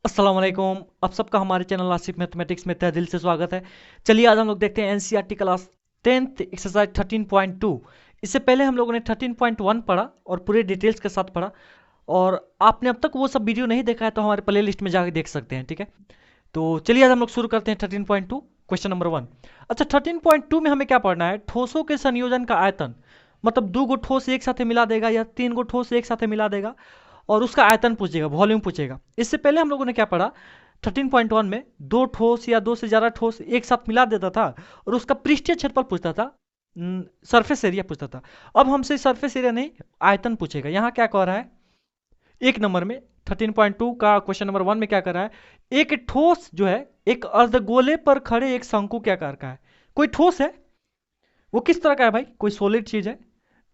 अस्सलाम वालेकुम। आप सबका हमारे चैनल आसिफ मैथमेटिक्स में तहे दिल से स्वागत है। चलिए आज हम लोग देखते हैं एनसीईआरटी क्लास 10th एक्सरसाइज 13.2। इससे पहले हम लोगों ने 13.1 पढ़ा और पूरे डिटेल्स के साथ पढ़ा। और आपने अब तक वो सब वीडियो नहीं देखा है तो हमारे प्ले लिस्ट में जाकर देख सकते हैं, ठीक है। तो चलिए आज हम लोग शुरू करते हैं 13.2 क्वेश्चन नंबर 1। अच्छा, 13.2 में हमें क्या पढ़ना है? ठोसों के संयोजन का आयतन, मतलब दो गो ठोस एक साथ मिला देगा या तीन गो ठोस एक साथ मिला देगा और उसका आयतन पूछेगा, वॉल्यूम पूछेगा। इससे पहले हम लोगों ने क्या पढ़ा? 13.1 में दो ठोस या दो से ज़्यादा ठोस एक साथ मिला देता था और उसका पृष्ठीय क्षेत्रफल पूछता था, सरफेस एरिया पूछता था। अब हमसे सरफेस एरिया नहीं, आयतन पूछेगा। यहाँ क्या कह रहा है एक नंबर में? 13.2 का क्वेश्चन नंबर 1 में क्या कर रहा है? एक ठोस जो है एक अर्धगोले पर खड़े एक शंकु के आकार का है। कोई ठोस है, वो किस तरह का है भाई? कोई सॉलिड चीज है।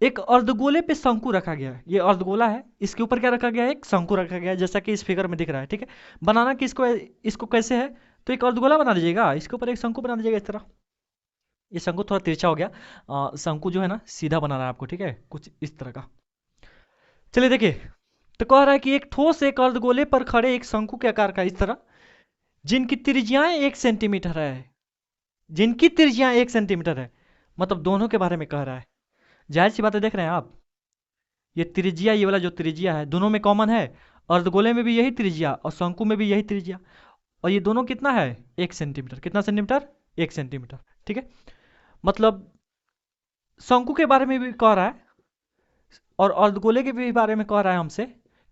एक अर्धगोले पे शंकु रखा गया है, ये अर्धगोला है, इसके ऊपर क्या रखा गया है? एक शंकु रखा गया है, जैसा कि इस फिगर में दिख रहा है, ठीक है। बनाना किसको है? इसको कैसे है? तो एक अर्धगोला बना दीजिएगा, इसके ऊपर एक शंकु बना दीजिएगा इस तरह। ये शंकु थोड़ा तिरछा हो गया। शंकु जो है ना सीधा बनाना है आपको, ठीक है, कुछ इस तरह का। चलिए देखिए, तो कह रहा है कि एक ठोस एक अर्धगोले पर खड़े एक शंकु के आकार का इस तरह, जिनकी त्रिज्याएं 1 सेंटीमीटर है। जिनकी त्रिज्याएं 1 सेंटीमीटर है, मतलब दोनों के बारे में कह रहा है। जाहिर सी बात है, देख रहे हैं आप, ये त्रिज्या, ये वाला जो त्रिज्या है दोनों में कॉमन है। अर्धगोले में भी यही त्रिज्या और शंकु में भी यही त्रिज्या। और ये दोनों कितना है? 1 सेंटीमीटर। कितना सेंटीमीटर? 1 सेंटीमीटर, ठीक है। मतलब शंकु के बारे में भी कह रहा है और अर्धगोले के भी बारे में कह रहा है हमसे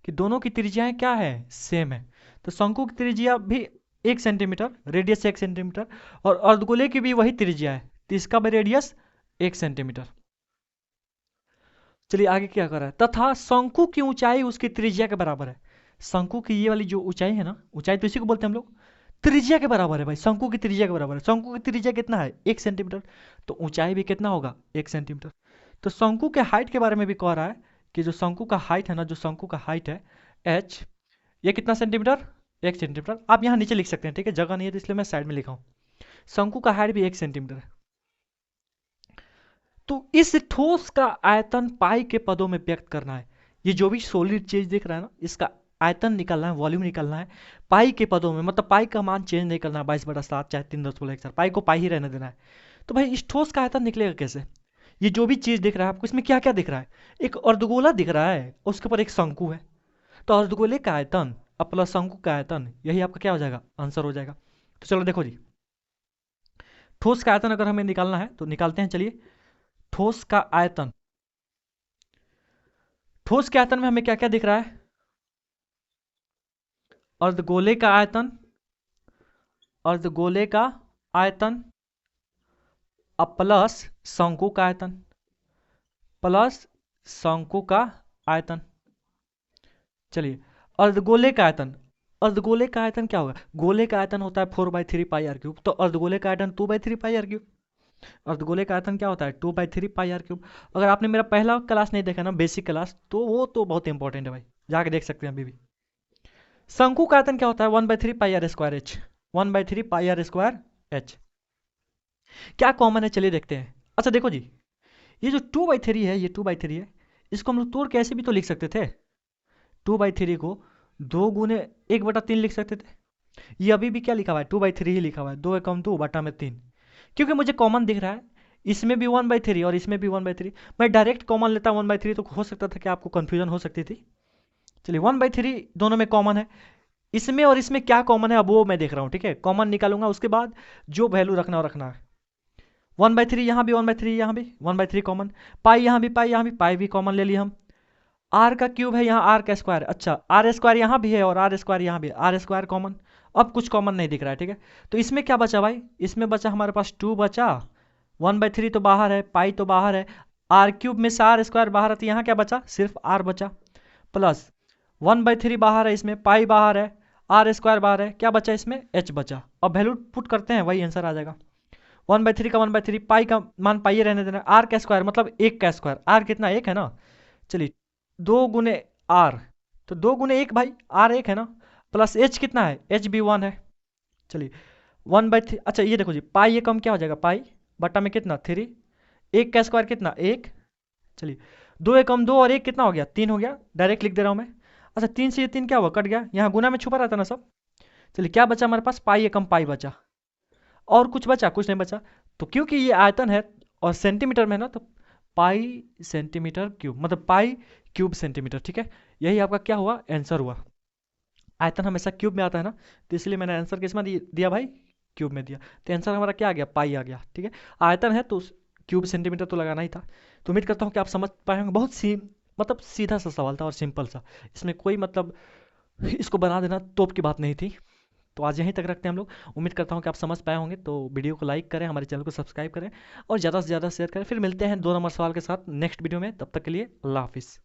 कि दोनों की त्रिज्याएं क्या है? सेम है। तो शंकु की त्रिज्या भी 1 सेंटीमीटर, रेडियस 1 सेंटीमीटर, और अर्धगोले की भी वही त्रिज्या है, तो इसका भी रेडियस 1 सेंटीमीटर। चलिए आगे क्या कर रहा है? तथा शंकु की ऊंचाई उसकी त्रिज्या के बराबर है। शंकु की ये वाली जो ऊंचाई है ना, ऊंचाई तो इसी को बोलते हैं हम लोग, त्रिज्या के बराबर है भाई। शंकु की त्रिज्या के बराबर है। शंकु की त्रिज्या कितना है? 1 सेंटीमीटर। तो ऊंचाई भी कितना होगा? 1 सेंटीमीटर। तो शंकु के हाइट के बारे में भी कह रहा है कि जो शंकु का हाइट है ना, जो शंकु का हाइट है एच, ये कितना सेंटीमीटर? 1 सेंटीमीटर। आप यहाँ नीचे लिख सकते हैं, ठीक है, जगह नहीं है तो इसलिए मैं साइड में लिखा हूँ। शंकु का हाइट भी 1 सेंटीमीटर है। तो इस ठोस का आयतन पाई के पदों में व्यक्त करना है। ये जो भी सॉलिड चीज दिख रहा है ना, इसका आयतन निकालना है, वॉल्यूम निकालना है पाई के पदों में। मतलब पाई का मान चेंज नहीं करना है, 22/7 चाहे 3.1, पाई को पाई ही रहने देना है। तो भाई इस ठोस का आयतन निकलेगा कैसे? ये जो भी चीज दिख रहा है आपको, इसमें क्या क्या दिख रहा है? एक अर्धगोला दिख रहा है, उसके ऊपर एक शंकु है। तो अर्धगोले का आयतन अब प्लस शंकु का आयतन, यही आपका क्या हो जाएगा? आंसर हो जाएगा। तो चलो देखो जी, ठोस का आयतन अगर हमें निकालना है तो निकालते हैं, चलिए। ठोस का आयतन, ठोस के आयतन में हमें क्या क्या दिख रहा है? अर्धगोले का आयतन, अर्धगोले का आयतन अब प्लस शंकु का आयतन, प्लस शंकु का आयतन। चलिए, अर्धगोले का आयतन, अर्धगोले का आयतन क्या होगा? गोले का आयतन होता है 4/3 पाई r क्यूब, तो अर्धगोले का आयतन 2/3 पाई r क्यूब। अर्धगोले का आयतन क्या होता है? 2/3 पाई r क्यूब। अगर आपने मेरा पहला क्लास नहीं देखा ना, बेसिक क्लास, तो वो तो बहुत इंपॉर्टेंट है भाई, जाके देख सकते हैं अभी भी। शंकु का आयतन क्या होता है? 1/3 पाई r स्क्वायर एच, 1/3 पाई r स्क्वायर एच। क्या कॉमन है? चलिए देखते हैं। अच्छा देखो जी, ये जो 2/3 है, ये 2/3 है, इसको हम लोग तोड़ के ऐसे भी तो लिख सकते थे। 2/3 को 2 गुने 1/3 लिख सकते थे। ये अभी भी क्या लिखा हुआ है? 2/3 ही लिखा हुआ है, 2 एकम 2 बटा में 3। क्योंकि मुझे कॉमन दिख रहा है, इसमें भी 1/3 और इसमें भी 1/3। मैं डायरेक्ट कॉमन लेता 1/3 तो हो सकता था कि आपको कंफ्यूजन हो सकती थी। चलिए, 1/3 दोनों में कॉमन है। इसमें और इसमें क्या कॉमन है अब वो मैं देख रहा हूँ, ठीक है। कॉमन निकालूंगा, उसके बाद जो वैल्यू रखना हो रखना है। 1/3 यहाँ भी, 1/3 यहाँ भी, 1/3 कॉमन। पाई यहाँ भी, पाई यहाँ भी, पाई भी कॉमन ले लिया हम। आर का क्यूब है यहाँ, आर का स्क्वायर, अच्छा आर स्क्वायर यहाँ भी है और आर स्क्वायर यहाँ भी, आर स्क्वायर कॉमन। अब कुछ कॉमन नहीं दिख रहा है, ठीक है। तो इसमें क्या बचा भाई? इसमें बचा हमारे पास 2 बचा, 1/3 तो बाहर है, पाई तो बाहर है, आर क्यूब में से आर स्क्वायर बाहर है, तो यहाँ क्या बचा? सिर्फ आर बचा। प्लस 1/3 बाहर है, इसमें पाई बाहर है, आर स्क्वायर बाहर है, क्या बचा? इसमें एच बचा। अब वैल्यू पुट करते हैं, वही आंसर आ जाएगा। 1/3 का 1/3, पाई का मान पाई रहने देना, आर का स्क्वायर मतलब एक का स्क्वायर, आर कितना? एक है ना। चलिए, 2 गुने आर, तो 2 गुने 1 भाई, आर एक है ना। प्लस एच कितना है? एच भी 1 है। चलिए, 1/3, अच्छा ये देखो जी, पाई ये कम क्या हो जाएगा? पाई बटा में कितना? 3। एक का स्क्वायर कितना? एक। चलिए, 2 एकम 2 और एक कितना हो गया? 3 हो गया। डायरेक्ट लिख दे रहा हूँ मैं। अच्छा, 3 से ये 3 क्या हुआ? कट गया। यहाँ गुना में छुपा रहता ना सब, चलिए क्या बचा हमारे पास, पाई एकम पाई बचा। और कुछ बचा? कुछ नहीं बचा। तो क्योंकि ये आयतन है और सेंटीमीटर में है ना, तो पाई सेंटीमीटर क्यूब, मतलब पाई क्यूब सेंटीमीटर, ठीक है। यही आपका क्या हुआ, आंसर हुआ। आयतन हमेशा क्यूब में आता है ना, तो इसलिए मैंने आंसर किस में दिया भाई, क्यूब में दिया। तो आंसर हमारा क्या आ गया, पाई आ गया, ठीक है। आयतन है तो क्यूब सेंटीमीटर तो लगाना ही था। तो उम्मीद करता हूँ कि आप समझ पाए होंगे। बहुत मतलब सीधा सा सवाल था और सिंपल सा, इसमें कोई मतलब इसको बना देना तोप की बात नहीं थी। तो आज यहीं तक रखते हैं हम लोग। उम्मीद करता हूँ कि आप समझ पाए होंगे। तो वीडियो को लाइक करें, हमारे चैनल को सब्सक्राइब करें और ज़्यादा से ज़्यादा शेयर करें। फिर मिलते हैं 2 नंबर सवाल के साथ नेक्स्ट वीडियो में। तब तक के लिए अल्लाह हाफिज़।